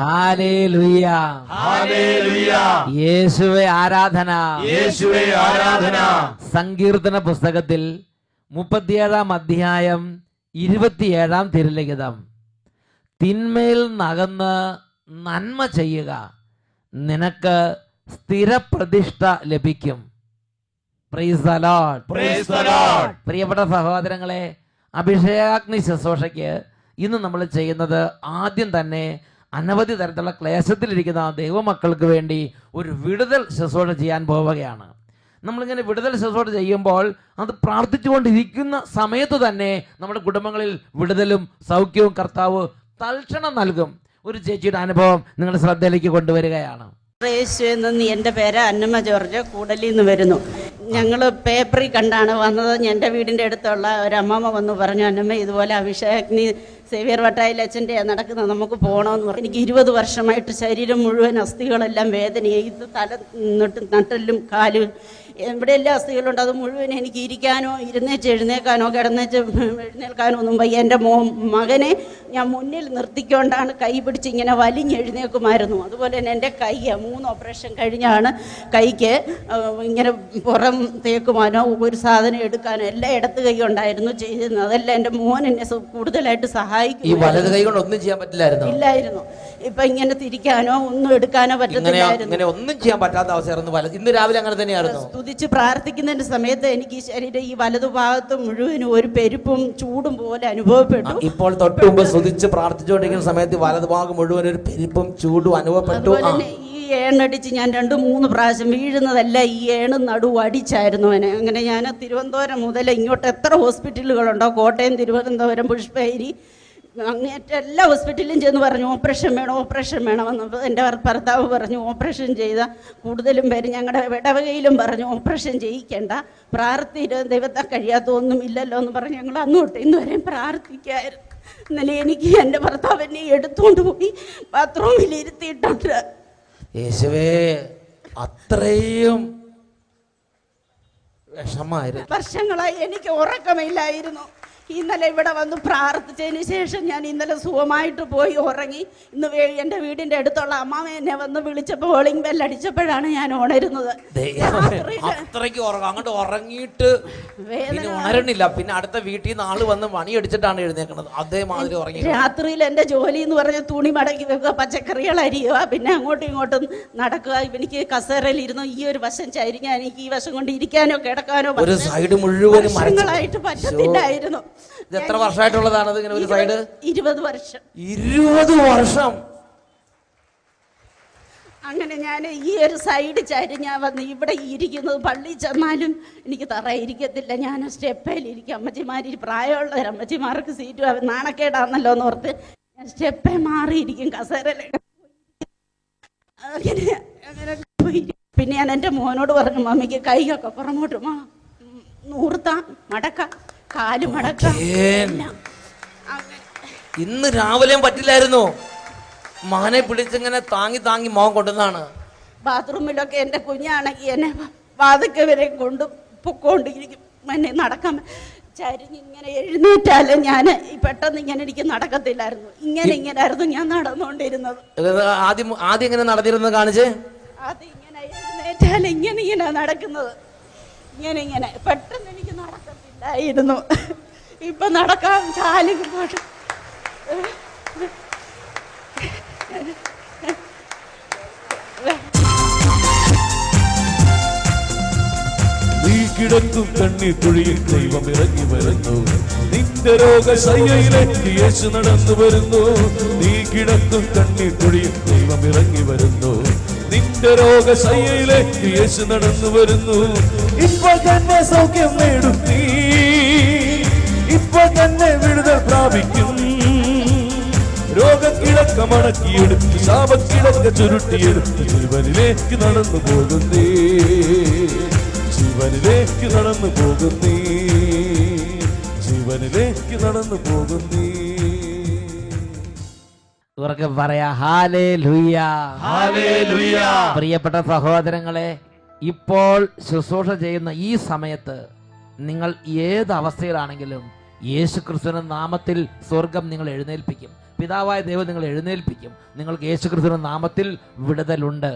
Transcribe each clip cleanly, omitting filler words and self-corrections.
Hallelujah, ഹല്ലേലൂയ. യേശുവേ ആരാധന, യേശുവേ ആരാധന. സങ്കീർത്തന പുസ്തകത്തിൽ 37 അധ്യായം 27 തിരുലിഖിതം. തിന്മയിൽ നകന്ന് നന്മ ചെയ്യുക, നിനക്ക് സ്ഥിരപ്രതിഷ്ഠ ലഭിക്കും. Price the lord, praise the Lord. പ്രിയപ്പെട്ട സഹോദരങ്ങളെ, അഭിഷേകാഗ്നി ശുശ്രൂഷയ്ക്ക് ഇന്ന് നമ്മൾ ചെയ്യുന്നത് ആദ്യം തന്നെ അനവധി തരത്തിലുള്ള ക്ലേശത്തിലിരിക്കുന്ന ദൈവമക്കൾക്ക് വേണ്ടി ഒരു വിടുതൽ ശുശ്രൂഷ ചെയ്യാൻ പോവുകയാണ്. നമ്മളിങ്ങനെ വിടുതൽ ശുശ്രൂഷ ചെയ്യുമ്പോൾ അത് പ്രാർത്ഥിച്ചുകൊണ്ടിരിക്കുന്ന സമയത്ത് തന്നെ നമ്മുടെ കുടുംബങ്ങളിൽ വിടുതലും സൗഖ്യവും കർത്താവ് തൽക്ഷണം നൽകും. ഒരു ചേച്ചിയുടെ അനുഭവം നിങ്ങളുടെ ശ്രദ്ധയിലേക്ക് കൊണ്ടുവരികയാണ്. എൻ്റെ പേര് അന്നമ്മ ജോർജ്, കൂടലിൽ നിന്ന് വരുന്നു. ഞങ്ങൾ പേപ്പറിൽ കണ്ടാണ് വന്നത്. എൻ്റെ വീടിൻ്റെ അടുത്തുള്ള ഒരമ്മമ്മ വന്ന് പറഞ്ഞു, അന്നമ്മ ഇതുപോലെ അഭിഷേകഗ്നി സേവ്യർ വട്ടായിലച്ഛൻ്റെ നടക്കുന്നത്, നമുക്ക് പോകണമെന്ന് പറഞ്ഞു. എനിക്ക് 20 വർഷമായിട്ട് ശരീരം മുഴുവൻ അസ്ഥികളെല്ലാം വേദനയായി. ഇത് തല നട്ടലും കാലും എവിടെയെല്ലാം അസ്ഥികളുണ്ട്. അത് മുഴുവൻ എനിക്ക് ഇരിക്കാനോ എഴുന്നേൽക്കാനോ എഴുന്നേൽക്കാനോ ഒന്നും വയ്യ. എൻ്റെ മകനെ ഞാൻ മുന്നിൽ നിർത്തിക്കൊണ്ടാണ് കൈ പിടിച്ച് ഇങ്ങനെ വലിഞ്ഞെഴുന്നേക്കുമായിരുന്നു. അതുപോലെ തന്നെ എൻ്റെ കൈ 3 ഓപ്പറേഷൻ കഴിഞ്ഞാണ് കൈക്ക് ഇങ്ങനെ പുറം തേക്കുവാനോ ഒരു സാധനം എടുക്കാനോ എല്ലാം ഇടത്ത് കൈ ഉണ്ടായിരുന്നു ചെയ്യുന്നത്. അതെല്ലാം എൻ്റെ മോൻ എന്നെ കൂടുതലായിട്ട് സഹായിക്കും. ഈ വലത് കൈ കൊണ്ട് ഒന്നും ചെയ്യാൻ പറ്റില്ലായിരുന്നു. ഇല്ലായിരുന്നു. ഇപ്പൊ ഇങ്ങനെ തിരിക്കാനോ ഒന്നും എടുക്കാനോ പറ്റത്തില്ലായിരുന്നു. ഒന്നും ചെയ്യാൻ പറ്റാത്ത അവസ്ഥയായിരുന്നു. ഇന്ന് രാവിലെ അങ്ങനെ തന്നെയായിരുന്നു. സ്തുതിച്ച് പ്രാർത്ഥിക്കുന്നതിന്റെ സമയത്ത് എനിക്ക് ഈ ശരീരം ഈ വലതുഭാഗത്ത് മുഴുവനും ഒരു പെരുപ്പും ചൂടും പോലെ അനുഭവപ്പെട്ടു. ഇപ്പോൾ തൊട്ട് മുമ്പ് സ്തുതിച്ച് പ്രാർത്ഥിച്ചുകൊണ്ടിരിക്കുന്ന സമയത്ത് വലതുഭാഗം മുഴുവൻ ഒരു പെരുപ്പും ചൂടും അനുഭവപ്പെട്ടു. ഈ ഏണടിച്ച് ഞാൻ 2-3 പ്രാവശ്യം വീഴുന്നതല്ല, ഈ ഏണും നടുവും അടിച്ചായിരുന്നു അവനെ. അങ്ങനെ ഞാൻ തിരുവനന്തപുരം മുതൽ ഇങ്ങോട്ട് എത്ര ഹോസ്പിറ്റലുകളുണ്ടോ, കോട്ടയം, തിരുവനന്തപുരം, പുഷ്പഗിരി, അങ്ങേറ്റ എല്ലാ ഹോസ്പിറ്റലിലും ചെന്ന് പറഞ്ഞു ഓപ്പറേഷൻ വേണമെന്ന്. എൻ്റെ ഭർത്താവ് പറഞ്ഞു ഓപ്പറേഷൻ ചെയ്താൽ കൂടുതലും പേര് ഞങ്ങളുടെ ഇടവകയിലും പറഞ്ഞു ഓപ്പറേഷൻ ചെയ്യിക്കേണ്ട, ദൈവത്തെ കഴിയാത്തൊന്നും ഇല്ലല്ലോ എന്ന് പറഞ്ഞ് ഞങ്ങൾ അന്ന് തൊട്ട് ഇന്ന് വരെയും പ്രാർത്ഥിക്കായിരുന്നു. ഇന്നലെ എനിക്ക് എൻ്റെ ഭർത്താവ് എന്നെ എടുത്തുകൊണ്ട് പോയി ബാത്റൂമിൽ ഇരുത്തിയിട്ടുണ്ട്. യേശുവേ, അത്രയും വിഷമായിരുന്നു. വർഷങ്ങളായി എനിക്ക് ഉറക്കമില്ലായിരുന്നു. ഇന്നലെ ഇവിടെ വന്ന് പ്രാർത്ഥിച്ചതിന് ശേഷം ഞാൻ ഇന്നലെ സുഖമായിട്ട് പോയി ഉറങ്ങി. ഇന്ന് എൻ്റെ വീടിൻ്റെ അടുത്തുള്ള അമ്മാമ എന്നെ വന്ന് വിളിച്ചപ്പോൾ കോളിംഗ് ബെൽ അടിച്ചപ്പോഴാണ് ഞാൻ ഉണരുന്നത്. അങ്ങോട്ട് ഉറങ്ങിയിട്ട് ഉണരണില്ല. പിന്നെ അടുത്ത വീട്ടിൽ നിന്ന് ആള് വന്ന് മണിയടിച്ചിട്ടാണ് എഴുന്നേക്കുന്നത്. അതേമാതിരി ഉറങ്ങി. രാത്രിയിൽ എൻ്റെ ജോലി എന്ന് പറഞ്ഞ തുണി മടക്കി വെക്കുക, പച്ചക്കറികൾ അരിയുക, പിന്നെ അങ്ങോട്ടും ഇങ്ങോട്ടും നടക്കുക. എനിക്ക് കസേരയിൽ ഇരുന്നു ഈ ഒരു വശം ചരിഞ്ഞാൽ എനിക്ക് ഈ വശം കൊണ്ട് ഇരിക്കാനോ കിടക്കാനോ ഒരു സൈഡ് മുഴുവൻ വർഷങ്ങളായിട്ട് പറ്റത്തില്ലായിരുന്നു. എത്ര വർഷമായിട്ടുള്ളതാണ് ഇങ്ങനെ ഒരു സൈഡ്? 20 വർഷം. 20 വർഷം. അങ്ങനെ ഞാൻ ഈ ഒരു സൈഡ് ചരിഞ്ഞാൽ വന്ന് ഇവിടെ ഇരിക്കുന്നത്. പള്ളിയിൽ ചെന്നാലും എനിക്ക് തറയിരിക്കത്തില്ല, ഞാൻ സ്റ്റെപ്പയിലിരിക്കും. അമ്മച്ചിമാർ, പ്രായമുള്ള അമ്മച്ചിമാർക്ക് സീറ്റ് നാണക്കേടാന്നല്ലോ എന്ന് ഓർത്ത് ഞാൻ സ്റ്റെപ്പേ മാറിയിരിക്കും, കസേരയിലെ. അങ്ങനെ പോയി. പിന്നെ ഞാൻ എൻ്റെ മോനോട് പറഞ്ഞു, മമ്മിക്ക് കൈയൊക്കെ പുറമോട്ട് നൂർത്താം, മടക്കാം, കാല് മടക്കാം. ഇന്ന് രാവിലെയും പറ്റില്ലായിരുന്നു. മകനെ പിടിച്ചിങ്ങനെ താങ്ങി മോൻ കൊണ്ടുവന്നാണ്. ബാത്റൂമിലൊക്കെ എൻ്റെ കുഞ്ഞാണെങ്കിൽ എന്നെ വാതിക്കെ വരെ പൊക്കോണ്ടിരിക്കും. എന്നെ നടക്കാൻ ചരിഞ്ഞിങ്ങനെ എഴുന്നേറ്റാലും ഞാൻ പെട്ടെന്ന് ഇങ്ങനെ എനിക്ക് നടക്കത്തില്ലായിരുന്നു. ഇങ്ങനെയായിരുന്നു ഞാൻ നടന്നുകൊണ്ടിരുന്നത്. ആദ്യം ഇങ്ങനെ നടന്നിരുന്നത് കാണിച്ചേ. അത് ഇങ്ങനെ എഴുന്നേറ്റാലും ഇങ്ങനെ നടക്കുന്നത്. ഇങ്ങനെ പെട്ടെന്ന് എനിക്ക് നടക്കത്തില്ലായിരുന്നു. ഇപ്പൊ നടക്കാൻ ചാലിക്ക് പോട്ട് നീ കിടക്കും കണ്ണീർ കുഴിയിൽ ദൈവം ഇറങ്ങി വരുന്നു. നിന്റെ രോഗശയ്യയിലേക്ക് യേശു നടന്നു വരുന്നു. നീ കിടക്കും കണ്ണീർ കുഴിയിൽ ദൈവം ഇറങ്ങി വരുന്നു. നിന്റെ രോഗശയ്യയിലേക്ക് യേശു നടന്നു വരുന്നു. ഇപ്പോൾ തന്നെ സൗഖ്യം നേടും നീ, ഇപ്പോൾ തന്നെ വിടുതൽ പ്രാപിക്കും. രോഗക്കിടക്ക മടക്കിയെടുത്ത് ശാപക്കിടക്ക ചുരുട്ടിയെടുത്ത് ജീവനിലേക്ക് നടന്നു പോകുന്നേ, ജീവനിലേക്ക് നടന്നു പോകുന്നേ, ജീവനിലേക്ക് നടന്നു പോകുന്നേ. ഉറക്കെ പറയാ ഹല്ലേലൂയ, ഹല്ലേലൂയ. പ്രിയപ്പെട്ട സഹോദരങ്ങളെ, ഇപ്പോൾ ശുശ്രൂഷ ചെയ്യുന്ന ഈ സമയത്ത് നിങ്ങൾ ഏത് അവസ്ഥയിലാണെങ്കിലും യേശു ക്രിസ്തുവിന്റെ നാമത്തിൽ സ്വർഗം നിങ്ങൾ എഴുന്നേൽപ്പിക്കും. പിതാവായ ദൈവം നിങ്ങൾ എഴുന്നേൽപ്പിക്കും. നിങ്ങൾക്ക് യേശു ക്രിസ്തുവിന്റെ നാമത്തിൽ വിടുതലുണ്ട്.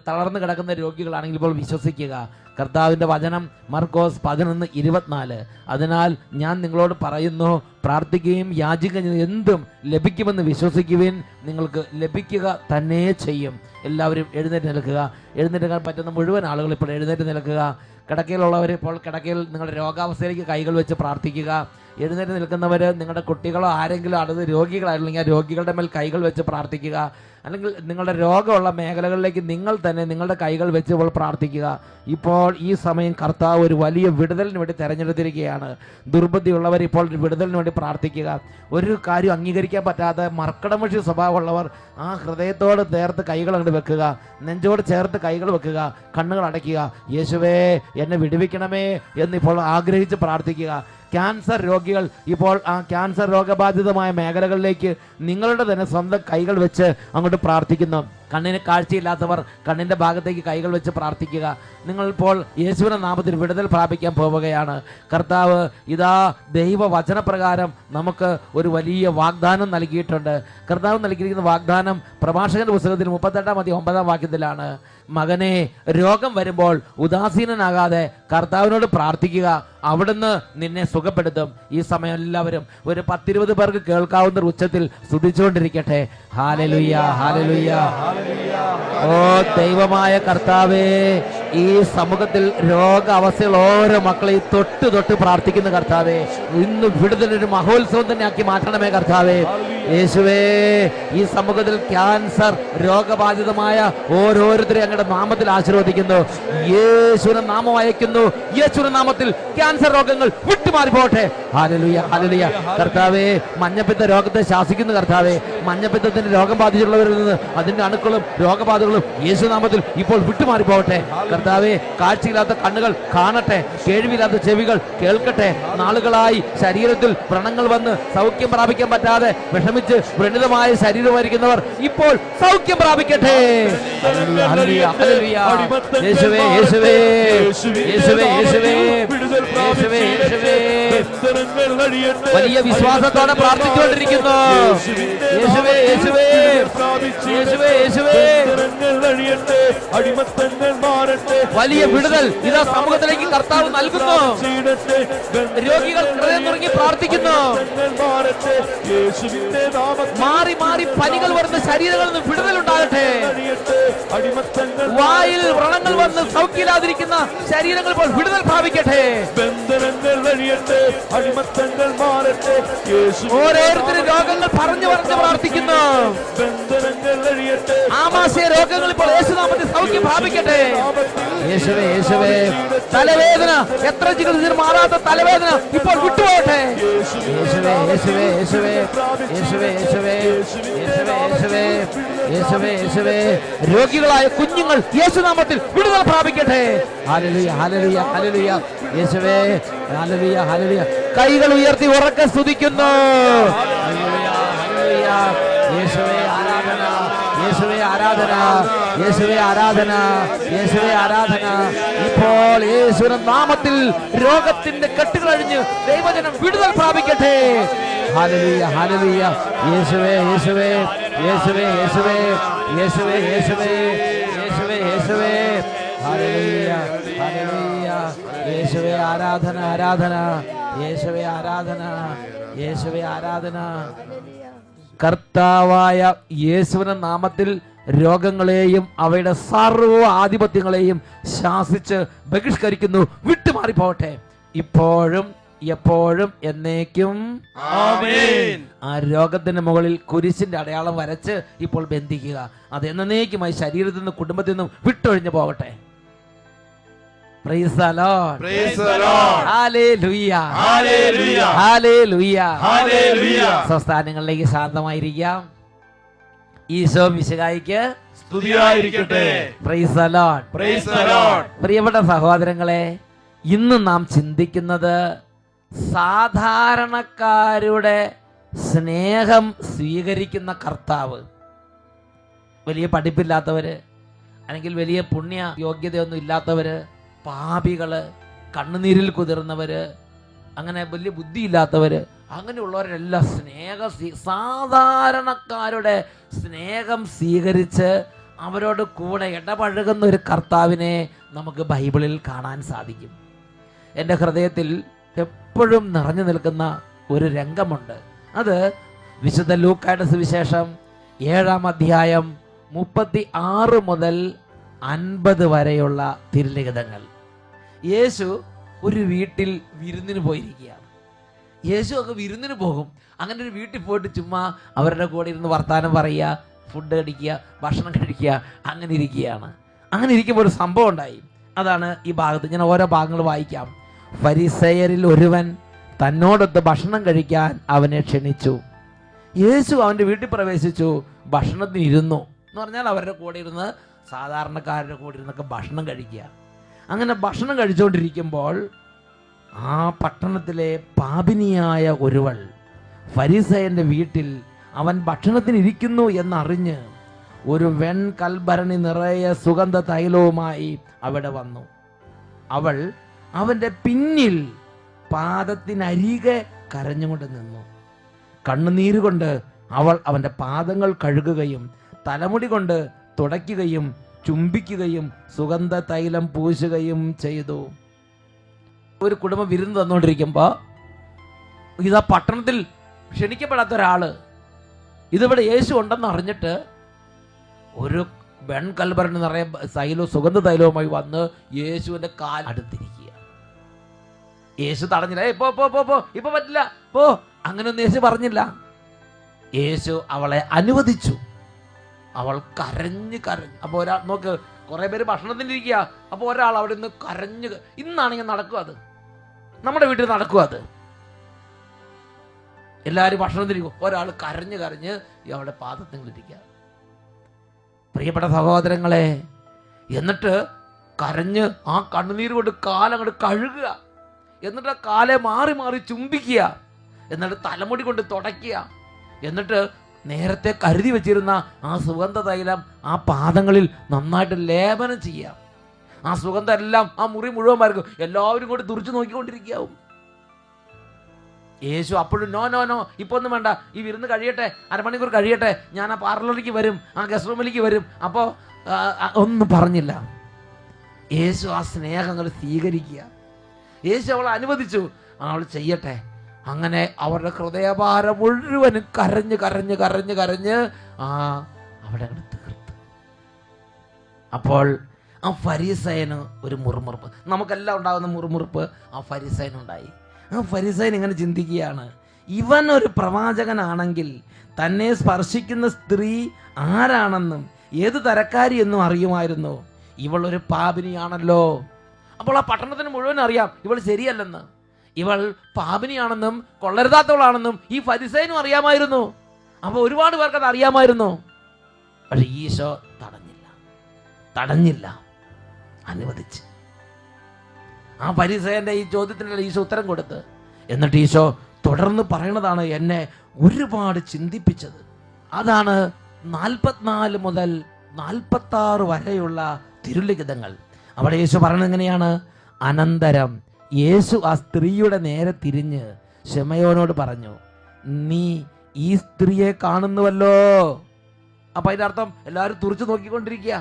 തളർന്നു കിടക്കുന്ന രോഗികളാണെങ്കിൽ ഇപ്പോൾ വിശ്വസിക്കുക. കർത്താവിൻ്റെ വചനം മർക്കോസ് 11:24. അതിനാൽ ഞാൻ നിങ്ങളോട് പറയുന്നു, പ്രാർത്ഥിക്കുകയും യാചിക്കുകയും എന്തും ലഭിക്കുമെന്ന് വിശ്വസിക്കുവിൻ, നിങ്ങൾക്ക് ലഭിക്കുക തന്നെ ചെയ്യും. എല്ലാവരും എഴുന്നേറ്റ് നിൽക്കുക. എഴുന്നേറ്റ് പറ്റുന്ന മുഴുവൻ ആളുകൾ ഇപ്പോൾ എഴുന്നേറ്റ് നിൽക്കുക. കിടക്കയിലുള്ളവർ ഇപ്പോൾ കിടക്കയിൽ നിങ്ങളുടെ രോഗാവസ്ഥയിലേക്ക് കൈകൾ വെച്ച് പ്രാർത്ഥിക്കുക. എഴുന്നേറ്റ് നിൽക്കുന്നവർ നിങ്ങളുടെ കുട്ടികളോ ആരെങ്കിലും അടുത്ത് രോഗികളായില്ലെങ്കിൽ ആ രോഗികളുടെ മേൽ കൈകൾ വെച്ച് പ്രാർത്ഥിക്കുക. അല്ലെങ്കിൽ നിങ്ങളുടെ രോഗമുള്ള മേഖലകളിലേക്ക് നിങ്ങൾ തന്നെ നിങ്ങളുടെ കൈകൾ വെച്ച് ഇപ്പോൾ പ്രാർത്ഥിക്കുക. ഇപ്പോൾ ഈ സമയം കർത്താവ് ഒരു വലിയ വിടുതലിന് വേണ്ടി തിരഞ്ഞെടുത്തിരിക്കുകയാണ്. ദുർബുദ്ധിയുള്ളവർ ഇപ്പോൾ ഒരു വിടുതലിന് വേണ്ടി പ്രാർത്ഥിക്കുക. ഒരു കാര്യം അംഗീകരിക്കാൻ പറ്റാത്ത മർക്കടമുഷി സ്വഭാവമുള്ളവർ ആ ഹൃദയത്തോട് ചേർത്ത് കൈകൾ അങ്ങോട്ട് വെക്കുക. നെഞ്ചോട് ചേർത്ത് കൈകൾ വെക്കുക. കണ്ണുകൾ അടയ്ക്കുക. യേശുവേ എന്നെ വിടുവിക്കണമേ എന്നിപ്പോൾ ആഗ്രഹിച്ച് പ്രാർത്ഥിക്കുക. ക്യാൻസർ രോഗികൾ ഇപ്പോൾ ആ ക്യാൻസർ രോഗബാധിതമായ മേഖലകളിലേക്ക് നിങ്ങളുടെ തന്നെ സ്വന്തം കൈകൾ വെച്ച് അങ്ങോട്ട് പ്രാർത്ഥിക്കുന്നു. കണ്ണിന് കാഴ്ചയില്ലാത്തവർ കണ്ണിൻ്റെ ഭാഗത്തേക്ക് കൈകൾ വെച്ച് പ്രാർത്ഥിക്കുക. നിങ്ങളിപ്പോൾ യേശുവിൻ്റെ നാമത്തിൽ വിടുതൽ പ്രാപിക്കാൻ പോവുകയാണ്. കർത്താവ് ഇതാ ദൈവവചനപ്രകാരം നമുക്ക് ഒരു വലിയ വാഗ്ദാനം നൽകിയിട്ടുണ്ട്. കർത്താവ് നൽകിയിരിക്കുന്ന വാഗ്ദാനം പ്രഭാഷകന്റെ പുസ്തകത്തിൽ 38:9 മകനെ, രോഗം വരുമ്പോൾ ഉദാസീനനാകാതെ കർത്താവിനോട് പ്രാർത്ഥിക്കുക, അവിടുന്ന് നിന്നെ സുഖപ്പെടുത്തും. ഈ സമയം എല്ലാവരും ഒരു 10-20 പേർക്ക് കേൾക്കാവുന്ന ഉച്ചത്തിൽ സ്തുതിച്ചുകൊണ്ടിരിക്കട്ടെ. Hallelujah, hallelujah. ഓ ദൈവമായ കർത്താവേ, ഈ സമൂഹത്തിൽ രോഗ അവസ്ഥകൾ ഓരോ മക്കളെയും തൊട്ട് പ്രാർത്ഥിക്കുന്ന കർത്താവേ, ഇന്ന് വിടുതലൊരു മഹോത്സവം തന്നെ ആക്കി മാറ്റണമേ കർത്താവേ. യേശുവേ, ഈ സമൂഹത്തിൽ ക്യാൻസർ രോഗബാധിതമായ ഓരോരുത്തരെയും അങ്ങയുടെ നാമത്തിൽ ആശീർവദിക്കുന്നു. യേശുവിന്റെ നാമം അയക്കുന്നു. യേശുവിന്റെ നാമത്തിൽ ക്യാൻസർ രോഗങ്ങൾ വിട്ടുമാറിപ്പോട്ടെ. Hallelujah, hallelujah. കർത്താവേ, മഞ്ഞപ്പിത്ത രോഗത്തെ ശാസിക്കുന്നു കർത്താവേ. മഞ്ഞപ്പിത്തത്തിന് രോഗം ബാധിച്ചിട്ടുള്ളവരിൽ നിന്ന് അതിന്റെ അണുക്കളും രോഗബാധകളും യേശുനാമത്തിൽ ഇപ്പോൾ വിട്ടുമാറിപ്പോകട്ടെ. കർത്താവേ, കാഴ്ചയില്ലാത്ത കണ്ണുകൾ കാണട്ടെ, കേൾവിയില്ലാത്ത ചെവികൾ കേൾക്കട്ടെ. നാളുകളായി ശരീരത്തിൽ വ്രണങ്ങൾ വന്ന് സൗഖ്യം പ്രാപിക്കാൻ പറ്റാതെ വിഷമിച്ച് വ്രണിതമായ ശരീരമായിരിക്കുന്നവർ ഇപ്പോൾ സൗഖ്യം പ്രാപിക്കട്ടെ. ഹല്ലേലൂയ, ഹല്ലേലൂയ. യേശുവേ, യേശുവേ, യേശുവേ, യേശുവേ, യേശുവേ, യേശുവേ. വലിയ വിശ്വാസത്തോടെ പ്രാർത്ഥിച്ചുകൊണ്ടിരിക്കുന്നു. യേശുവേ, യേശുവേ, യേശുവേ, യേശുവേ. വലിയ വിടുതൽ ഇതാ സമൂഹത്തിലേക്ക് കർത്താവ് നൽകുന്നു. രോഗികൾ ഹൃദയം തുറങ്ങി പ്രാർത്ഥിക്കുന്നു. മാറി മാറി പനികൾ വരുന്ന ശരീരങ്ങളിൽ നിന്ന് വിടുതൽ ഉണ്ടാകട്ടെ. വായിൽ വ്രണങ്ങൾ വന്ന് സൗഖ്യമില്ലാതിരിക്കുന്ന ശരീരങ്ങൾ ഇപ്പോൾ വിടുതൽ പ്രാപിക്കട്ടെ. ഓരോരുത്തരും രോഗങ്ങൾ പറഞ്ഞു പ്രാർത്ഥിക്കുന്നു. ആമാശയ രോഗങ്ങൾ ഇപ്പോൾ യേശുനാമത്തിൽ സൗഖ്യം പ്രാപിക്കട്ടെ. യേശുവേ, യേശുവേ. തലവേദന, എത്ര ചികിത്സയിൽ മാറാത്ത തലവേദന ഇപ്പോൾ വിട്ടുപോകട്ടെ. യേശുവേ, യേശുവേ, യേശുവേ, യേശുവേ, യേശുവേ, യേശുവേ, യേശുവേ, യേശുവേ, യേശുവേ. രോഗികളായ കുഞ്ഞുങ്ങൾ യേശുനാമത്തിൽ വിടുതൽ പ്രാപിക്കട്ടെ. ഹല്ലേലൂയ, ഹല്ലേലൂയ, ഹല്ലേലൂയ. യേശുവേ, ഹല്ലേലൂയ, ഹല്ലേലൂയ. കൈകൾ ഉയർത്തി ഉറക്കെ സ്തുതിക്കുന്നു. ഹല്ലേലൂയ, ഹല്ലേലൂയ. യേശുവേ ആരാധന, യേശുവേ ആരാധന, യേശുവേ ആരാധന, യേശുവേ ആരാധന. ഇപ്പോൾ യേശുവിന്റെ നാമത്തിൽ രോഗത്തിന്റെ കെട്ടുകൾ അഴിഞ്ഞ് ദൈവജനം വിടുതൽ പ്രാപിക്കട്ടെ. ഹല്ലേലൂയ, ഹല്ലേലൂയ. യേശുവേ, യേശുവേ, യേശുവേ, യേശുവേ, യേശുവേ, യേശുവേ, യേശുവേ, യേശുവേ. ഹല്ലേലൂയ, ഹല്ലേലൂയ. യേശുവേ ആരാധന, ആരാധന, യേശുവേ ആരാധന, യേശുവേ ആരാധന. കർത്താവായ യേശുവിന്റെ നാമത്തിൽ രോഗങ്ങളെയും അവയുടെ സർവ്വ ആധിപത്യങ്ങളെയും ശാസിച്ച് ബഹിഷ്കരിക്കുന്നു. വിട്ടുമാറിപ്പോട്ടെ, ഇപ്പോഴും എപ്പോഴും എന്നേക്കും ആമേൻ. ആ രോഗത്തിന്റെ മുകളിൽ കുരിശിന്റെ അടയാളം വരച്ച് ഇപ്പോൾ ബന്ധിക്കുക. അത് എന്നേക്കുമായി ശരീരത്തിൽ നിന്നും കുടുംബത്തിൽ നിന്നും വിട്ടൊഴിഞ്ഞു പോകട്ടെ. Praise the Lord. Praise the Lord. Hallelujah. Hallelujah. Hallelujah. Hallelujah. സ്വസ്ഥാനങ്ങളിലേക്ക് ശാന്തമായിരിക്കാം. Isho മിശിഹായിക്ക് സ്തുതിയായിരിക്കട്ടെ. Praise the Lord. Praise the Lord. പ്രിയപ്പെട്ട സഹോദരങ്ങളെ, ഇന്ന് നാം ചിന്തിക്കുന്നത് സാധാരണക്കാരുടെ സ്നേഹം സ്വീകരിക്കുന്ന കർത്താവ്. വലിയ പഠിപ്പില്ലാത്തവര്, അല്ലെങ്കിൽ വലിയ പുണ്യ യോഗ്യതയൊന്നും ഇല്ലാത്തവര്, പാപികള്, കണ്ണുനീരിൽ കുതിർന്നവര്, അങ്ങനെ വലിയ ബുദ്ധിയില്ലാത്തവര്, അങ്ങനെയുള്ളവരെല്ലാം സാധാരണക്കാരുടെ സ്നേഹം സ്വീകരിച്ച് അവരോട് കൂടെ ഇടപഴകുന്ന ഒരു കർത്താവിനെ നമുക്ക് ബൈബിളിൽ കാണാൻ സാധിക്കും. എൻ്റെ ഹൃദയത്തിൽ എപ്പോഴും നിറഞ്ഞു നിൽക്കുന്ന ഒരു രംഗമുണ്ട്. അത് വിശുദ്ധ ലൂക്കായുടെ സുവിശേഷം 7-ാം അധ്യായം 36 മുതൽ 50 വരെയുള്ള തിരുലിഖിതങ്ങൾ. യേശു ഒരു വീട്ടിൽ വിരുന്നിന് പോയിരിക്കുകയാണ്. യേശു ഒക്കെ വിരുന്നിന് പോകും. അങ്ങനെ ഒരു വീട്ടിൽ പോയിട്ട് ചുമ്മാ അവരുടെ കൂടെ ഇരുന്ന് വർത്താനം പറയുക, ഫുഡ് അടിക്കുക, ഭക്ഷണം കഴിക്കുക, അങ്ങനെ ഇരിക്കുകയാണ്. അങ്ങനെ ഇരിക്കുമ്പോൾ ഒരു സംഭവം ഉണ്ടായി. അതാണ് ഈ ഭാഗത്ത്. ഞാൻ ഓരോ ഭാഗങ്ങൾ വായിക്കാം. ഫരിസേയരിൽ ഒരുവൻ തന്നോടൊത്ത് ഭക്ഷണം കഴിക്കാൻ അവനെ ക്ഷണിച്ചു. യേശു അവൻ്റെ വീട്ടിൽ പ്രവേശിച്ചു, ഭക്ഷണത്തിന് ഇരുന്നു. എന്ന് പറഞ്ഞാൽ അവരുടെ കൂടെ ഇരുന്ന്, സാധാരണക്കാരുടെ കൂടെ ഇരുന്നൊക്കെ ഭക്ഷണം കഴിക്കുക. അങ്ങനെ ഭക്ഷണം കഴിച്ചുകൊണ്ടിരിക്കുമ്പോൾ ആ പട്ടണത്തിലെ പാപിനിയായ ഒരുവൾ ഫരിസേയന്റെ വീട്ടിൽ അവൻ ഭക്ഷണത്തിന് ഇരിക്കുന്നു എന്നറിഞ്ഞ് ഒരു വെൺകൽഭരണി നിറയെ സുഗന്ധ തൈലവുമായി അവിടെ വന്നു. അവൾ അവൻ്റെ പിന്നിൽ പാദത്തിനരികെ കരഞ്ഞുകൊണ്ട് നിന്നു. കണ്ണുനീര് കൊണ്ട് അവൾ അവൻ്റെ പാദങ്ങൾ കഴുകുകയും തലമുടി കൊണ്ട് തുടയ്ക്കുകയും ചുംബിക്കുകയും സുഗന്ധ തൈലം പൂശുകയും ചെയ്തു. ഒരു കുടുംബം വിരുന്ന് തന്നുകൊണ്ടിരിക്കുമ്പോൾ ഇതാ പട്ടണത്തിൽ ക്ഷണിക്കപ്പെടാത്ത ഒരാള് ഇതിവിടെ യേശു ഉണ്ടെന്ന് അറിഞ്ഞിട്ട് ഒരു വെൺകൽഭരണി നിറയെ സുഗന്ധ തൈലവുമായി വന്ന് യേശുവിന്റെ കാൽ അടുത്തിരിക്കുക. യേശു തടഞ്ഞില്ല. ഇപ്പൊ പറ്റില്ല, പോ, അങ്ങനെയൊന്നും യേശു പറഞ്ഞില്ല. യേശു അവളെ അനുവദിച്ചു. അവൾ കരഞ്ഞ്. അപ്പൊ ഒരാൾ നോക്ക്, കുറെ പേര് ഭക്ഷണത്തിന് ഇരിക്കുക. അപ്പൊ ഒരാൾ അവിടെ നിന്ന് കരഞ്ഞ്. ഇന്നാണെങ്കിൽ നടക്കും, അത് നമ്മുടെ വീട്ടിൽ നടക്കും. അത് എല്ലാവരും ഭക്ഷണത്തിരിക്കും, ഒരാൾ കരഞ്ഞ് അവളുടെ പാദത്തിലിരിക്കുക. പ്രിയപ്പെട്ട സഹോദരങ്ങളെ, എന്നിട്ട് കരഞ്ഞ് ആ കണ്ണുനീര് കൊണ്ട് കാലങ്ങോട്ട് കഴുകുക. എന്നിട്ട് ആ കാലെ മാറി മാറി ചുംബിക്കുക. എന്നിട്ട് തലമുടി കൊണ്ട് തുടയ്ക്കുക. എന്നിട്ട് നേരത്തെ കരുതി വെച്ചിരുന്ന ആ സുഗന്ധ തൈലം ആ പാദങ്ങളിൽ നന്നായിട്ട് ലേപനം ചെയ്യുക. ആ സുഗന്ധം എല്ലാം ആ മുറി മുഴുവൻ പരക്കും. എല്ലാവരും കൂടി തുറിച്ചു നോക്കിക്കൊണ്ടിരിക്കാവും. യേശു അപ്പോഴും നോ നോ നോ, ഇപ്പൊ ഒന്നും വേണ്ട, ഈ വിരുന്ന് കഴിയട്ടെ, അരമണിക്കൂർ കഴിയട്ടെ, ഞാൻ ആ പാർലറിലേക്ക് വരും, ആ ഗസ്റ്റ് റൂമിലേക്ക് വരും. അപ്പോൾ ഒന്നും പറഞ്ഞില്ല. യേശു ആ സ്നേഹങ്ങൾ സ്വീകരിക്കുക. യേശു അവളെ അനുവദിച്ചു, അവൾ ചെയ്യട്ടെ. അങ്ങനെ അവരുടെ ഹൃദയഭാരം മുഴുവനും കരഞ്ഞ് അവിടെ തീർത്തു. അപ്പോൾ ആ ഫരിസേയന് ഒരു മുറുമുറുപ്പ്, നമുക്കെല്ലാം ഉണ്ടാകുന്ന മുറുമുറുപ്പ് ആ ഫരിസേനുണ്ടായി. ആ ഫരിസേയൻ ഇങ്ങനെ ചിന്തിക്കുകയാണ്, ഇവൻ ഒരു പ്രവാചകനാണെങ്കിൽ തന്നെ സ്പർശിക്കുന്ന സ്ത്രീ ആരാണെന്നും ഏത് തരക്കാരി എന്നും അറിയുമായിരുന്നു. ഇവൾ ഒരു പാപിനിയാണല്ലോ. അപ്പോൾ ആ പട്ടണത്തിന് മുഴുവൻ അറിയാം ഇവൾ ശരിയല്ലെന്ന്. ഇവൾ പാപിനിയാണെന്നും കൊള്ളരുതാത്തവളാണെന്നും ഈ ഫരിസേയനും അറിയാമായിരുന്നു. അപ്പോൾ ഒരുപാട് പേർക്ക് അത് അറിയാമായിരുന്നു. പക്ഷെ ഈശോ തടഞ്ഞില്ല, അനുവദിച്ച്. ആ ഫരിസേയന്റെ ഈ ചോദ്യത്തിന് ഈശോ ഉത്തരം കൊടുത്ത്. എന്നിട്ട് ഈശോ തുടർന്ന് പറയണതാണ് എന്നെ ഒരുപാട് ചിന്തിപ്പിച്ചത്. അതാണ് 44 മുതൽ 46 വരെയുള്ള തിരുലിഖിതങ്ങൾ. അവിടെ യേശു പറയുന്നത് എങ്ങനെയാണ്? അനന്തരം യേശു ആ സ്ത്രീയുടെ നേരെ തിരിഞ്ഞ് ശിമയോനോട് പറഞ്ഞു, നീ ഈ സ്ത്രീയെ കാണുന്നുവല്ലോ. അപ്പൊ അതിന്റെ അർത്ഥം എല്ലാവരും തുറിച്ചു നോക്കിക്കൊണ്ടിരിക്കുക.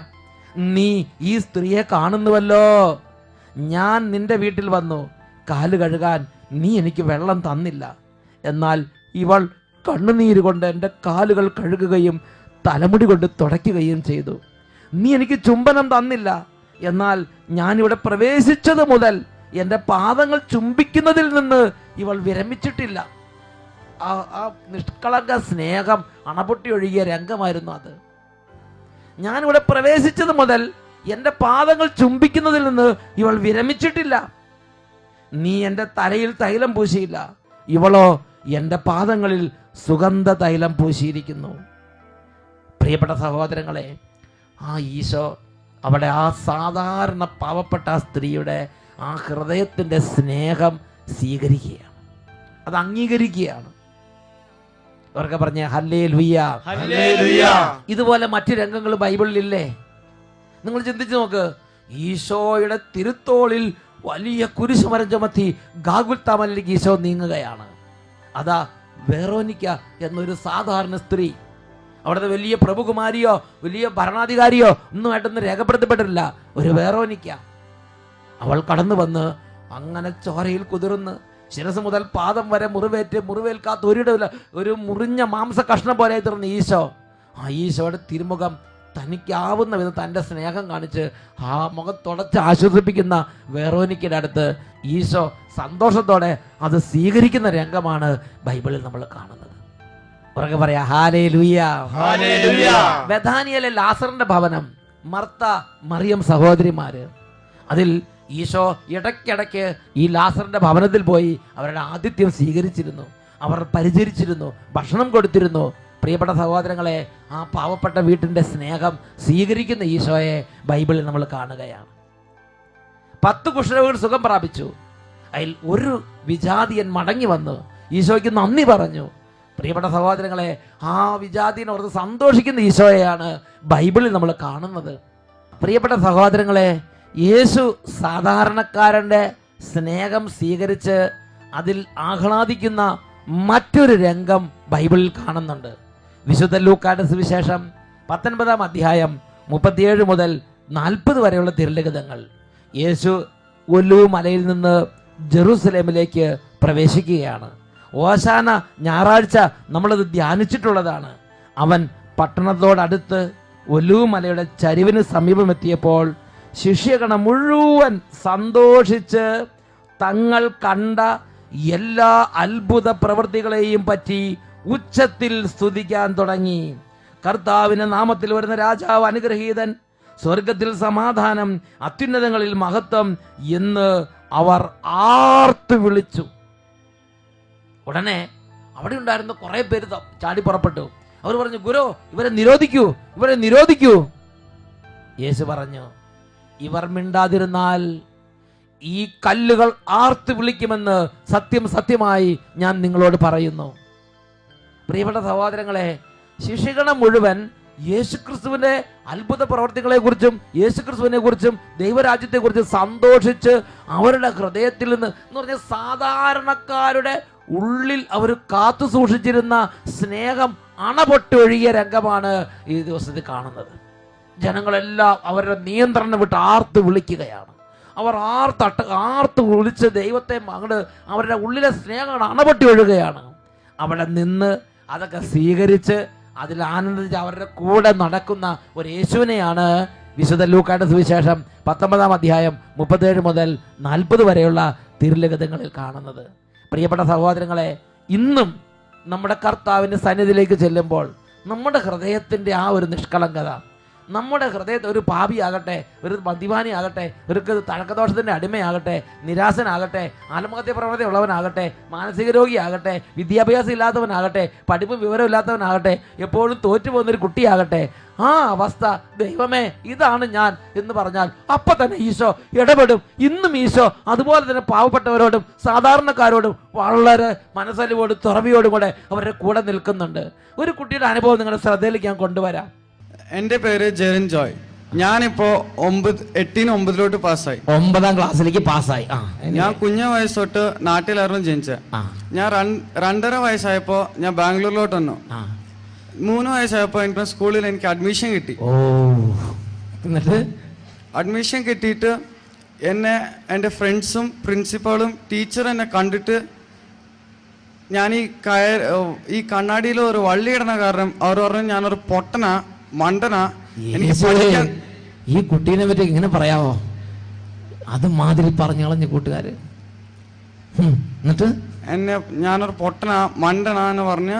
നീ ഈ സ്ത്രീയെ കാണുന്നുവല്ലോ. ഞാൻ നിന്റെ വീട്ടിൽ വന്നു, കാല് കഴുകാൻ നീ എനിക്ക് വെള്ളം തന്നില്ല. എന്നാൽ ഇവൾ കണ്ണുനീര് കൊണ്ട് എൻ്റെ കാലുകൾ കഴുകുകയും തലമുടി കൊണ്ട് തുടയ്ക്കുകയും ചെയ്തു. നീ എനിക്ക് ചുംബനം തന്നില്ല. എന്നാൽ ഞാനിവിടെ പ്രവേശിച്ചത് മുതൽ എൻ്റെ പാദങ്ങൾ ചുംബിക്കുന്നതിൽ നിന്ന് ഇവൾ വിരമിച്ചിട്ടില്ല. ആ നിഷ്കളങ്ക സ്നേഹം അണപൊട്ടി ഒഴുകിയ രംഗമായിരുന്നു അത്. ഞാനിവിടെ പ്രവേശിച്ചത് മുതൽ എൻ്റെ പാദങ്ങൾ ചുംബിക്കുന്നതിൽ നിന്ന് ഇവൾ വിരമിച്ചിട്ടില്ല. നീ എൻ്റെ തലയിൽ തൈലം പൂശിയില്ല, ഇവളോ എൻ്റെ പാദങ്ങളിൽ സുഗന്ധ തൈലം പൂശിയിരിക്കുന്നു. പ്രിയപ്പെട്ട സഹോദരങ്ങളെ, ആ ഈശോ അവിടെ ആ സാധാരണ പാവപ്പെട്ട ആ സ്ത്രീയുടെ ആ ഹൃദയത്തിൻ്റെ സ്നേഹം സ്വീകരിക്കുകയാണ്, അത് അംഗീകരിക്കുകയാണ്. അവർക്ക് പറഞ്ഞ ഹല്ലേലൂയ. ഇതുപോലെ മറ്റു രംഗങ്ങൾ ബൈബിളിലില്ലേ? നിങ്ങൾ ചിന്തിച്ചു നോക്ക്. ഈശോയുടെ തിരുത്തോളിൽ വലിയ കുരിശുമരം ചുമത്തി ഗാഗുൽത്താമലിലേക്ക് ഈശോ നീങ്ങുകയാണ്. അതാ വെറോനിക്ക എന്നൊരു സാധാരണ സ്ത്രീ, അവിടുത്തെ വലിയ പ്രഭുകുമാരിയോ വലിയ ഭരണാധികാരിയോ ഒന്നുമായിട്ടൊന്നും രേഖപ്പെടുത്തപ്പെട്ടിട്ടില്ല. ഒരു വെറോനിക്ക, അവൾ കടന്നു വന്ന് അങ്ങനെ ചോരയിൽ കുതിർന്ന് ശിരസ് മുതൽ പാദം വരെ മുറിവേൽക്കാത്ത ഒരിടമില്ല, ഒരു മുറിഞ്ഞ മാംസ കഷ്ണം പോലെ തീർന്ന ഈശോ, ആ ഈശോയുടെ തിരുമുഖം തനിക്കാവുന്ന വിധം തൻ്റെ സ്നേഹം കാണിച്ച് ആ മുഖം തുടച്ച് ആശ്വസിപ്പിക്കുന്ന വെറോനിക്കയുടെ അടുത്ത് ഈശോ സന്തോഷത്തോടെ അത് സ്വീകരിക്കുന്ന രംഗമാണ് ബൈബിളിൽ നമ്മൾ കാണുന്നത്. ഉറക്കെ പറയാ ഹല്ലേലൂയ. ഹല്ലേലൂയ. ബഥാനിയയിലെ ലാസറിന്റെ ഭവനം, മർത്ത മറിയം സഹോദരിമാര്, അതിൽ ഈശോ ഇടയ്ക്കിടയ്ക്ക് ഈ ലാസറിന്റെ ഭവനത്തിൽ പോയി അവരുടെ ആതിഥ്യം സ്വീകരിച്ചിരുന്നു, അവർ പരിചരിച്ചിരുന്നു, ഭക്ഷണം കൊടുത്തിരുന്നു. പ്രിയപ്പെട്ട സഹോദരങ്ങളെ, ആ പാവപ്പെട്ട വീട്ടിൻ്റെ സ്നേഹം സ്വീകരിക്കുന്ന ഈശോയെ ബൈബിളിൽ നമ്മൾ കാണുകയാണ്. 10 കുഷ്ഠരോഗികൾ സുഖം പ്രാപിച്ചു. അതിൽ ഒരു വിജാതിയൻ മടങ്ങി വന്ന് ഈശോയ്ക്ക് നന്ദി പറഞ്ഞു. പ്രിയപ്പെട്ട സഹോദരങ്ങളെ, ആ വിജാതിയൻ ഓർത്ത് സന്തോഷിക്കുന്ന ഈശോയെയാണ് ബൈബിളിൽ നമ്മൾ കാണുന്നത്. പ്രിയപ്പെട്ട സഹോദരങ്ങളെ, യേശു സാധാരണക്കാരൻ്റെ സ്നേഹം സ്വീകരിച്ച് അതിൽ ആഹ്ലാദിക്കുന്ന മറ്റൊരു രംഗം ബൈബിളിൽ കാണുന്നുണ്ട്. വിശുദ്ധ ലൂക്കായുടെ സുവിശേഷം 19-ാം അധ്യായം 37 മുതൽ 40 വരെയുള്ള തിരുലിഖിതങ്ങൾ. യേശു ഒലിവ് മലയിൽ നിന്ന് ജെറൂസലേമിലേക്ക് പ്രവേശിക്കുകയാണ്. ഓശാന ഞായറാഴ്ച നമ്മളത് ധ്യാനിച്ചിട്ടുള്ളതാണ്. അവൻ പട്ടണത്തോടടുത്ത് ഒലിവ് മലയുടെ ചരിവിന് സമീപമെത്തിയപ്പോൾ ശിഷ്യഗണം മുഴുവൻ സന്തോഷിച്ച് തങ്ങൾ കണ്ട എല്ലാ അത്ഭുത പ്രവൃത്തികളെയും പറ്റി ഉച്ചത്തിൽ സ്തുതിക്കാൻ തുടങ്ങി. കർത്താവിന്റെ നാമത്തിൽ വരുന്ന രാജാവ് അനുഗ്രഹീതൻ, സ്വർഗത്തിൽ സമാധാനം, അത്യുന്നതങ്ങളിൽ മഹത്വം എന്ന് അവർ ആർത്തു വിളിച്ചു. ഉടനെ അവിടെ ഉണ്ടായിരുന്ന കുറെ പേര് ചാടി പുറപ്പെട്ടു. അവർ പറഞ്ഞു, ഗുരു, ഇവരെ നിരോധിക്കൂ, ഇവരെ നിരോധിക്കൂ. യേശു പറഞ്ഞു, ഇവർ മിണ്ടാതിരുന്നാൽ ഈ കല്ലുകൾ ആർത്ത് വിളിക്കുമെന്ന് സത്യം സത്യമായി ഞാൻ നിങ്ങളോട് പറയുന്നു. പ്രിയപ്പെട്ട സഹോദരങ്ങളെ, ശിഷ്യഗണം മുഴുവൻ യേശുക്രിസ്തുവിന്റെ അത്ഭുത പ്രവർത്തികളെ കുറിച്ചും യേശുക്രിസ്തുവിനെ കുറിച്ചും ദൈവരാജ്യത്തെക്കുറിച്ചും സന്തോഷിച്ച് അവരുടെ ഹൃദയത്തിൽ നിന്ന് എന്ന് പറഞ്ഞ സാധാരണക്കാരുടെ ഉള്ളിൽ അവർ കാത്തു സൂക്ഷിച്ചിരുന്ന സ്നേഹം അണപൊട്ടൊഴുകിയ രംഗമാണ് ഈ ദിവസത്തിൽ കാണുന്നത്. ജനങ്ങളെല്ലാം അവരുടെ നിയന്ത്രണം വിട്ട് ആർത്ത് വിളിക്കുകയാണ്. അവർ ആർത്ത് വിളിച്ച് ദൈവത്തെ അങ്ങോട്ട് അവരുടെ ഉള്ളിലെ സ്നേഹം അണപൊട്ടി ഒഴുകുകയാണ്. അവിടെ നിന്ന് അതൊക്കെ സ്വീകരിച്ച് അതിൽ ആനന്ദിച്ച് അവരുടെ കൂടെ നടക്കുന്ന ഒരു യേശുവിനെയാണ് വിശുദ്ധ ലൂക്കായുടെ സുവിശേഷം 19-ാം അധ്യായം 37 മുതൽ 40 വരെയുള്ള തിരുലിഖിതങ്ങളിൽ കാണുന്നത്. പ്രിയപ്പെട്ട സഹോദരങ്ങളെ, ഇന്നും നമ്മുടെ കർത്താവിൻ്റെ സന്നിധിയിലേക്ക് ചെല്ലുമ്പോൾ നമ്മുടെ ഹൃദയത്തിൻ്റെ ആ ഒരു നിഷ്കളങ്കത, നമ്മുടെ ഹൃദയത്തെ ഒരു പാപിയാകട്ടെ, ഒരു മദ്യപാനിയാകട്ടെ, ഒരു തഴക്കദോഷത്തിൻ്റെ അടിമയാകട്ടെ, നിരാശനാകട്ടെ, ആത്മഹത്യ പ്രവണത ഉള്ളവനാകട്ടെ, മാനസിക രോഗിയാകട്ടെ, വിദ്യാഭ്യാസം ഇല്ലാത്തവനാകട്ടെ, പഠിപ്പും വിവരം ഇല്ലാത്തവനാകട്ടെ, എപ്പോഴും തോറ്റുപോകുന്നൊരു കുട്ടിയാകട്ടെ, ആ അവസ്ഥ ദൈവമേ ഇതാണ് ഞാൻ എന്ന് പറഞ്ഞാൽ അപ്പം തന്നെ ഈശോ ഇടപെടും. ഇന്നും ഈശോ അതുപോലെ തന്നെ പാവപ്പെട്ടവരോടും സാധാരണക്കാരോടും വളരെ മനസ്സലിവോടും തുറവിയോടും കൂടെ അവരുടെ കൂടെ നിൽക്കുന്നുണ്ട്. ഒരു കുട്ടിയുടെ അനുഭവം നിങ്ങളുടെ ശ്രദ്ധയിലേക്ക് ഞാൻ കൊണ്ടുവരാം. എൻ്റെ പേര് ജെറിൻ ജോയ്. ഞാനിപ്പോ 8-9 പാസ്സായി. 9-ാം ക്ലാസ്സിലേക്ക് പാസ്സായി. ഞാൻ കുഞ്ഞ വയസ്സ് തൊട്ട് നാട്ടിലായിരുന്നു ജനിച്ചത്. ഞാൻ 2.5 വയസ്സായപ്പോ ഞാൻ ബാംഗ്ലൂരിലോട്ട് വന്നു. 3 വയസ്സായപ്പോ എനിക്ക് സ്കൂളിൽ എനിക്ക് അഡ്മിഷൻ കിട്ടി. അഡ്മിഷൻ കിട്ടിയിട്ട് എന്നെ എൻ്റെ ഫ്രണ്ട്സും പ്രിൻസിപ്പാളും ടീച്ചറും എന്നെ കണ്ടിട്ട് ഞാൻ ഈ കണ്ണാടിയിൽ ഒരു വള്ളി ഇടുന്ന കാരണം അവർ പറഞ്ഞു ഞാനൊരു പൊട്ടനാ, മണ്ടനാ, എനിക്ക് പഠിക്കാൻ. ഈ കുട്ടീനെ പറ്റി ഇങ്ങനെ പറയാമോ? അത് മാതിരി പറഞ്ഞു കളഞ്ഞ കൂട്ടുകാര്. എന്നിട്ട് ഞാനൊരു പൊട്ടനാ, മണ്ടനാ എന്ന് പറഞ്ഞ്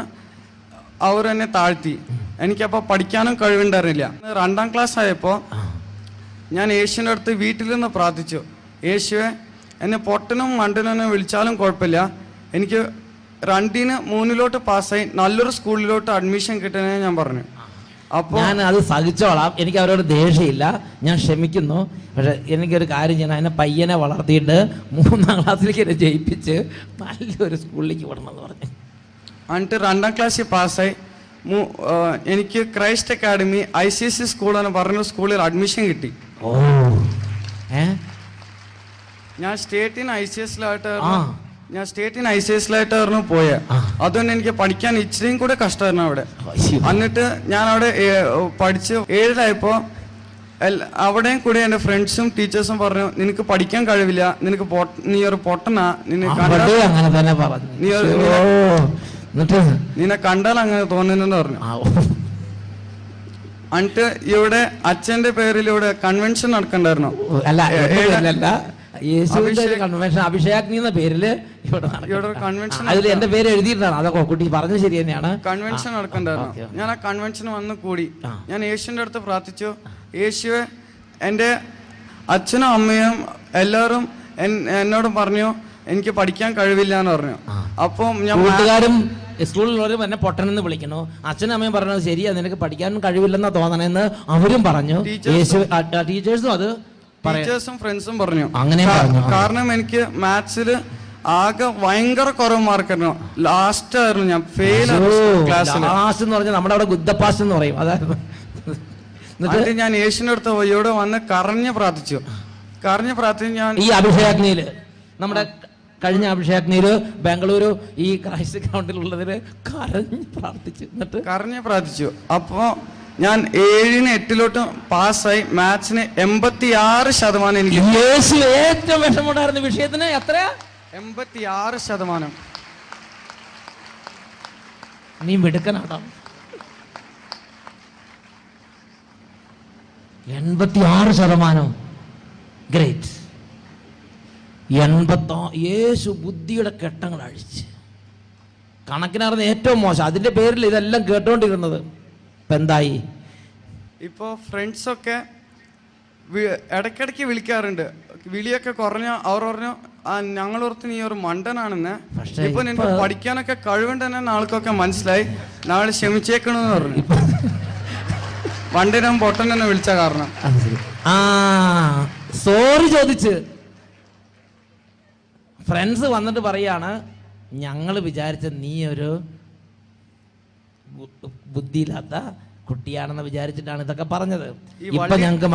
അവരെന്നെ താഴ്ത്തി. എനിക്കപ്പോൾ പഠിക്കാനും കഴിവുണ്ടായിരുന്നില്ല. 2-ാം ക്ലാസ് ആയപ്പോൾ ഞാൻ യേശുവിൻ്റെ അടുത്ത് വീട്ടിൽ നിന്ന് പ്രാർത്ഥിച്ചു, യേശുവെ എന്നെ പൊട്ടനും മണ്ടനും വിളിച്ചാലും കുഴപ്പമില്ല, എനിക്ക് 2-3 പാസ്സായി നല്ലൊരു സ്കൂളിലോട്ട് അഡ്മിഷൻ കിട്ടണേ ഞാൻ പറഞ്ഞു. അപ്പോൾ ഞാൻ അത് സഹിച്ചോളാം, എനിക്ക് അവരോട് ദേഷ്യമില്ല, ഞാൻ ക്ഷമിക്കുന്നു. പക്ഷെ എനിക്കൊരു കാര്യം ചെയ്യണം, അതിനെ പയ്യനെ വളർത്തിയിട്ട് 3-ാം ക്ലാസ്സിലേക്ക് എന്നെ ജയിപ്പിച്ച് നല്ലൊരു സ്കൂളിലേക്ക് വിടണമെന്ന് പറഞ്ഞു. എന്നിട്ട് 2-ാം ക്ലാസ്സിൽ പാസ്സായി. എനിക്ക് ക്രൈസ്റ്റ് അക്കാഡമി ICSE സ്കൂൾ എന്ന് പറഞ്ഞ സ്കൂളിൽ അഡ്മിഷൻ കിട്ടി. ഞാൻ സ്റ്റേറ്റിന് ഐസിഎസിലായിട്ടായിരുന്നു പോയത്. അതുകൊണ്ട് എനിക്ക് പഠിക്കാൻ ഇച്ചിരിയും കൂടെ കഷ്ടമായിരുന്നു അവിടെ. എന്നിട്ട് ഞാൻ അവിടെ പഠിച്ച് 7-ആയപ്പോ അവിടെയും കൂടെ എൻ്റെ ഫ്രണ്ട്സും ടീച്ചേഴ്സും പറഞ്ഞു, നിനക്ക് പഠിക്കാൻ കഴിവില്ല, നീ ഒരു പൊട്ടനാ, നിന്നെ കണ്ടാൽ അങ്ങനെ തോന്നുന്നെന്ന് പറഞ്ഞു. എന്നിട്ട് ഇവിടെ അച്ഛന്റെ പേരിൽ ഇവിടെ കൺവെൻഷൻ നടക്കണ്ടായിരുന്നു. കൺവെൻഷൻ അഭിഷേകാഗ്നി എന്ന പേരില് ഇവിടെ കൺവെൻഷൻ അതിൽ എന്റെ പേര് എഴുതിയിട്ടാണ്. അതൊക്കെ കുട്ടി പറഞ്ഞത് ശരി തന്നെയാണ്. കൺവെൻഷൻ നടക്കണ്ടായിരുന്നു. ഞാൻ ആ കൺവെൻഷൻ വന്ന് കൂടി. ഞാൻ യേശുവിന്റെ അടുത്ത് പ്രാർത്ഥിച്ചു, യേശുവെ, എൻ്റെ അച്ഛനും അമ്മയും എല്ലാവരും എന്നോട് പറഞ്ഞു എനിക്ക് പഠിക്കാൻ കഴിവില്ല എന്ന് പറഞ്ഞു. അപ്പം ഞാൻ കൂട്ടുകാരും സ്കൂളിലുള്ളവരും എന്നെ പൊട്ടനെന്ന് വിളിക്കണു. അച്ഛനും അമ്മയും പറഞ്ഞത് ശരിയാ, നിനക്ക് പഠിക്കാനും കഴിവില്ലെന്നാ തോന്നണെന്ന് അവരും പറഞ്ഞു. ടീച്ചേഴ്സും അത് ടീച്ചേഴ്സും ഫ്രണ്ട്സും പറഞ്ഞു. അങ്ങനെ കാരണം എനിക്ക് മാത്സില് ആകെ ഭയങ്കര കുറവ് മാർക്കായിരുന്നു. ലാസ്റ്റ് ആയിരുന്നു ഞാൻ ഫെയിൽ. ലാസ്റ്റ് എന്ന് പറഞ്ഞാൽ നമ്മുടെ അവിടെ ഗുദ്ദപ്പാസ് എന്ന് പറയും. അതായിരുന്നു. എന്നിട്ട് ഞാൻ യേശുവിന്റെ അടുത്ത് ഇവിടെ വന്ന് കരഞ്ഞു പ്രാർത്ഥിച്ചു. ഞാൻ ഈ അഭിഷേകാഗ്നിയില് നമ്മുടെ കഴിഞ്ഞ അഭിഷേകാഗ്നിയില് ബാംഗ്ലൂരു ഈ ക്രൈസ്റ്റ് ഗ്രൗണ്ടിലുള്ളതില് കരഞ്ഞു പ്രാർത്ഥിച്ചു. അപ്പോ ഞാൻ 7-ന് 8 പാസ്സായി. മാത്സിന് 86%. എനിക്ക് യേശു ഏറ്റവും വിഷമുണ്ടായിരുന്ന വിഷയത്തിന് എത്ര? 86%. നീ മിടുക്കനാട്ടോ. 86%. ഗ്രേറ്റ്. യേശു ബുദ്ധിയുടെ കെട്ടങ്ങൾ അഴിച്ച് കണക്കിനാർന്ന് ഏറ്റവും മോശം. അതിന്റെ പേരിൽ ഇതെല്ലാം കേട്ടോണ്ടിരുന്നത്. ഇപ്പൊ എന്തായി? ഇപ്പോ ഫ്രണ്ട്സൊക്കെ ഇടയ്ക്കിടയ്ക്ക് വിളിക്കാറുണ്ട്. വിളിയൊക്കെ കുറഞ്ഞ അവർ പറഞ്ഞു, ഞങ്ങളോർത്ത് നീ ഒരു മണ്ടനാണെന്ന്. ഇപ്പൊ നിനക്ക് പഠിക്കാനൊക്കെ കഴിവുണ്ടെന്ന് ആൾക്കൊക്കെ മനസ്സിലായി. നാളെ ക്ഷമിച്ചേക്കണെന്ന് പറഞ്ഞു. മണ്ടനും പൊട്ടനെന്ന് വിളിച്ച കാരണം സോറി ചോദിച്ച് ഫ്രണ്ട്സ് വന്നിട്ട് പറയാണ്, ഞങ്ങൾ വിചാരിച്ച നീ ഒരു ബുദ്ധിയില്ലാത്ത കുട്ടിയാണെന്ന് വിചാരിച്ചിട്ടാണ് ഇതൊക്കെ പറഞ്ഞത്. ഇപ്പൊ ഞങ്ങൾക്ക്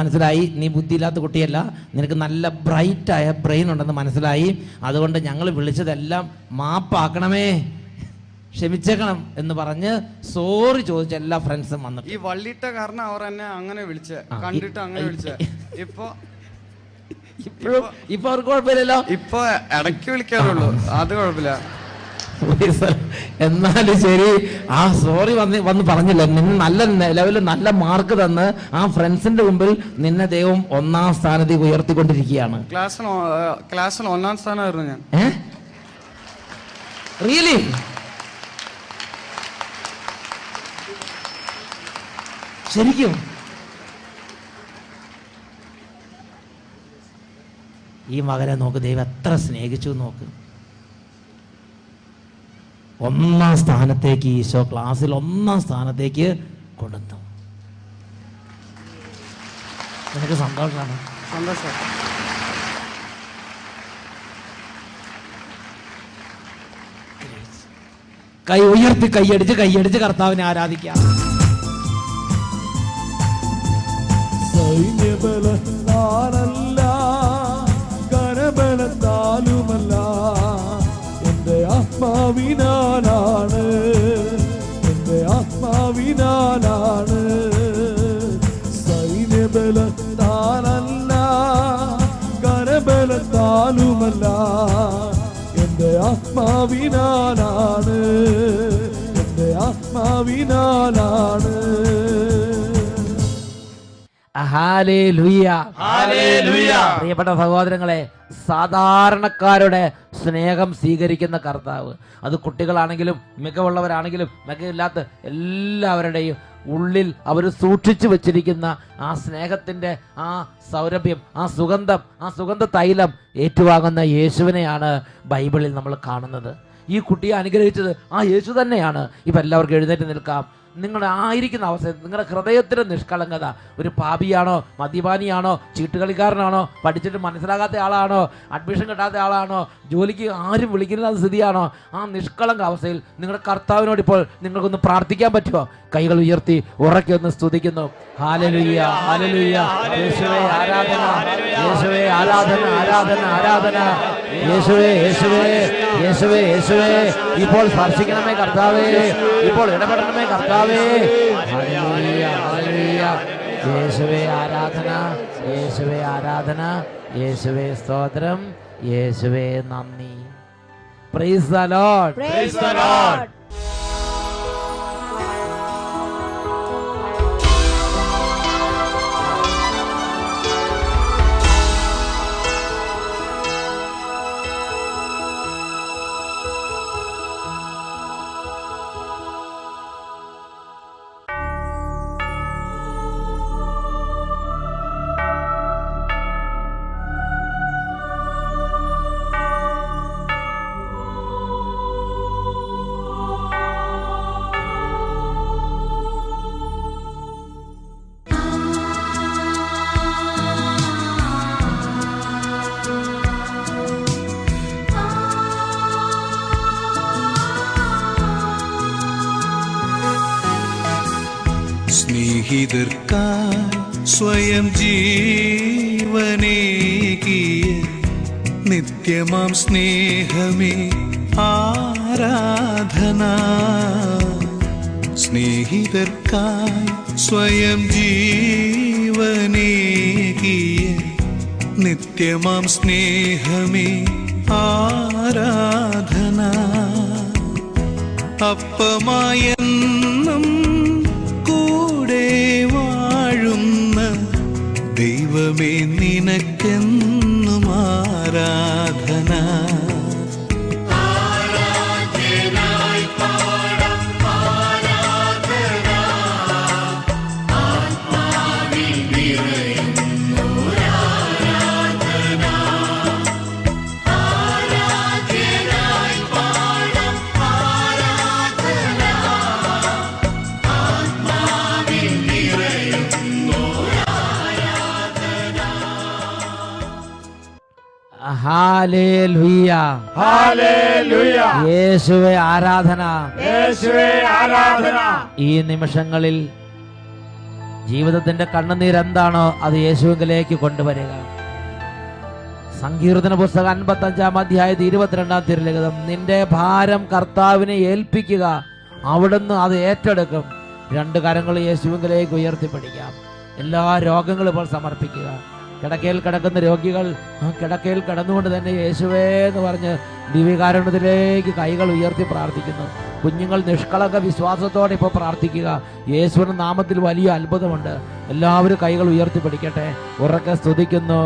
മനസ്സിലായി നീ ബുദ്ധിയില്ലാത്ത കുട്ടിയല്ല, നിനക്ക് നല്ല ബ്രൈറ്റായ ബ്രെയിൻ ഉണ്ടെന്ന് മനസ്സിലായി. അതുകൊണ്ട് ഞങ്ങൾ വിളിച്ചതെല്ലാം മാപ്പാക്കണമേ, ക്ഷമിച്ചേക്കണം എന്ന് പറഞ്ഞ് സോറി ചോദിച്ച എല്ലാ ഫ്രണ്ട്സും വന്നു. ഈ വള്ളിയിട്ട കാരണം അവർ എന്നെ അങ്ങനെ കണ്ടിട്ട് അങ്ങനെ വിളിച്ച. ഇപ്പൊ അവർക്ക് കുഴപ്പമില്ലല്ലോ. ഇപ്പൊ ഇടയ്ക്ക് വിളിക്കാറുള്ളൂ, അത് കുഴപ്പമില്ല. എന്നാലും ശരി, ആ സോറി വന്ന് പറഞ്ഞില്ല. നിന്നെ നല്ല ലെവലിൽ നല്ല മാർക്ക് തന്ന് ആ ഫ്രണ്ട്സിന്റെ മുമ്പിൽ നിന്നെ ദൈവം 1-ാം സ്ഥാനത്തേക്ക് ഉയർത്തിക്കൊണ്ടിരിക്കുകയാണ്. ക്ലാസ്സിൽ 1-ാം സ്ഥാനമായിരുന്നു ഞാൻ. റിയലി? ശരിക്കും? ഈ മകനെ നോക്ക്, ദൈവം എത്ര സ്നേഹിച്ചു നോക്ക്. 1-ാം സ്ഥാനത്തേക്ക് ഈശോ ക്ലാസ്സിൽ 1-ാം സ്ഥാനത്തേക്ക് കൊടുത്തു. നിനക്ക് സന്തോഷമാണ്? സന്തോഷം. കൈ ഉയർത്തി കൈയടിച്ച് കർത്താവിനെ ആരാധിക്കാം. സൈന്യബലത്താലല്ല കരബലത്താലുമല്ല, എന്റെ ആത്മാവിനാലാണ്, എന്റെ ആത്മാവിനാലാണ്. സൈന്യബലത്താലല്ല കരബലത്താലുമല്ല, എന്റെ ആത്മാവിനാലാണ്, എന്റെ ആത്മാവിനാലാണ്. പ്രിയപ്പെട്ട സഹോദരങ്ങളെ, സാധാരണക്കാരുടെ സ്നേഹം സ്വീകരിക്കുന്ന കർത്താവ്, അത് കുട്ടികളാണെങ്കിലും മികവുള്ളവരാണെങ്കിലും മികവില്ലാത്ത എല്ലാവരുടെയും ഉള്ളിൽ അവർ സൂക്ഷിച്ചു വെച്ചിരിക്കുന്ന ആ സ്നേഹത്തിൻ്റെ ആ സൗരഭ്യം, ആ സുഗന്ധ തൈലം ഏറ്റുവാങ്ങുന്ന യേശുവിനെയാണ് ബൈബിളിൽ നമ്മൾ കാണുന്നത്. ഈ കുട്ടിയെ അനുഗ്രഹിച്ചത് ആ യേശു തന്നെയാണ്. ഇപ്പം എല്ലാവർക്കും എഴുന്നേറ്റ് നിൽക്കാം. നിങ്ങളുടെ ആയിരിക്കുന്ന അവസ്ഥയിൽ നിങ്ങളുടെ ഹൃദയത്തിൻ്റെ നിഷ്കളങ്കത, ഒരു പാപിയാണോ, മദ്യപാനിയാണോ, ചീട്ടുകളിക്കാരനാണോ, പഠിച്ചിട്ട് മനസ്സിലാകാത്ത ആളാണോ, അഡ്മിഷൻ കിട്ടാത്ത ആളാണോ, ജോലിക്ക് ആരും വിളിക്കുന്ന സ്ഥിതിയാണോ, ആ നിഷ്കളങ്ക അവസ്ഥയിൽ നിങ്ങളുടെ കർത്താവിനോട് ഇപ്പോൾ നിങ്ങൾക്കൊന്ന് പ്രാർത്ഥിക്കാൻ പറ്റുമോ? കൈകൾ ഉയർത്തി ഉറക്കെ ഒന്ന് സ്തുതിക്കുന്നു. ഹല്ലേലൂയ, ഹല്ലേലൂയ. യേശുവേ ആരാധന, യേശുവേ ആരാധന, ആരാധന, ആരാധന. യേശുവേ, യേശുവേ, യേശുവേ, യേശുവേ. ഇപ്പോൾ സ്പർശിക്കണമേ കർത്താവേ, ഇപ്പോൾ ഇടപെടണമേ കർത്താവേ. ഹല്ലേലൂയ, ഹല്ലേലൂയ. യേശുവേ ആരാധന, യേശുവേ ആരാധന, യേശുവേ സ്തോത്രം, യേശുവേ നന്ദി. Praise the lord, praise the lord. സ്നേഹിതർക്കായി സ്വയം ജീവനേകിയ നിത്യമാം സ്നേഹമേ ആരാധന. സ്നേഹിതർക്കായി സ്വയം ജീവനേകിയ നിത്യമാം സ്നേഹമേ ആരാധന. അപ്പമായെന്നും കൂടെ വാഴുന്ന ദൈവമേ നിനക്കെന്നും ആരാധന. ഹല്ലേലൂയ, ഹല്ലേലൂയ. യേശുവേ ആരാധന, യേശുവേ ആരാധന. ഈ നിമിഷങ്ങളിൽ ജീവിതത്തിന്റെ കണ്ണുനീർ എന്താണോ അത് യേശുവിലേക്ക് കൊണ്ടുവരിക. സങ്കീർത്തന പുസ്തകം 55-ാം അധ്യായത്തിൽ 22-ാം തിരുലിഖിതം, നിന്റെ ഭാരം കർത്താവിനെ ഏൽപ്പിക്കുക, അവിടുന്ന് അത് ഏറ്റെടുക്കും. രണ്ട് കരങ്ങൾ യേശുവിലേക്ക് ഉയർത്തിപ്പിടിക്കാം. എല്ലാ രോഗങ്ങളും ഇപ്പോൾ സമർപ്പിക്കുക. കിടക്കയിൽ കിടക്കുന്ന രോഗികൾ ആ കിടക്കയിൽ കിടന്നുകൊണ്ട് തന്നെ യേശുവേ എന്ന് പറഞ്ഞ് ദിവ്യകാരുണ്യത്തിലേക്ക് കൈകൾ ഉയർത്തി പ്രാർത്ഥിക്കുന്നു. കുഞ്ഞുങ്ങൾ നിഷ്കളങ്ക വിശ്വാസത്തോടെ ഇപ്പോൾ പ്രാർത്ഥിക്കുക. യേശുവിന്റെ നാമത്തിൽ വലിയ അത്ഭുതമുണ്ട്. എല്ലാവരും കൈകൾ ഉയർത്തി പിടിക്കട്ടെ, ഉറക്കെ സ്തുതിക്കുന്നു.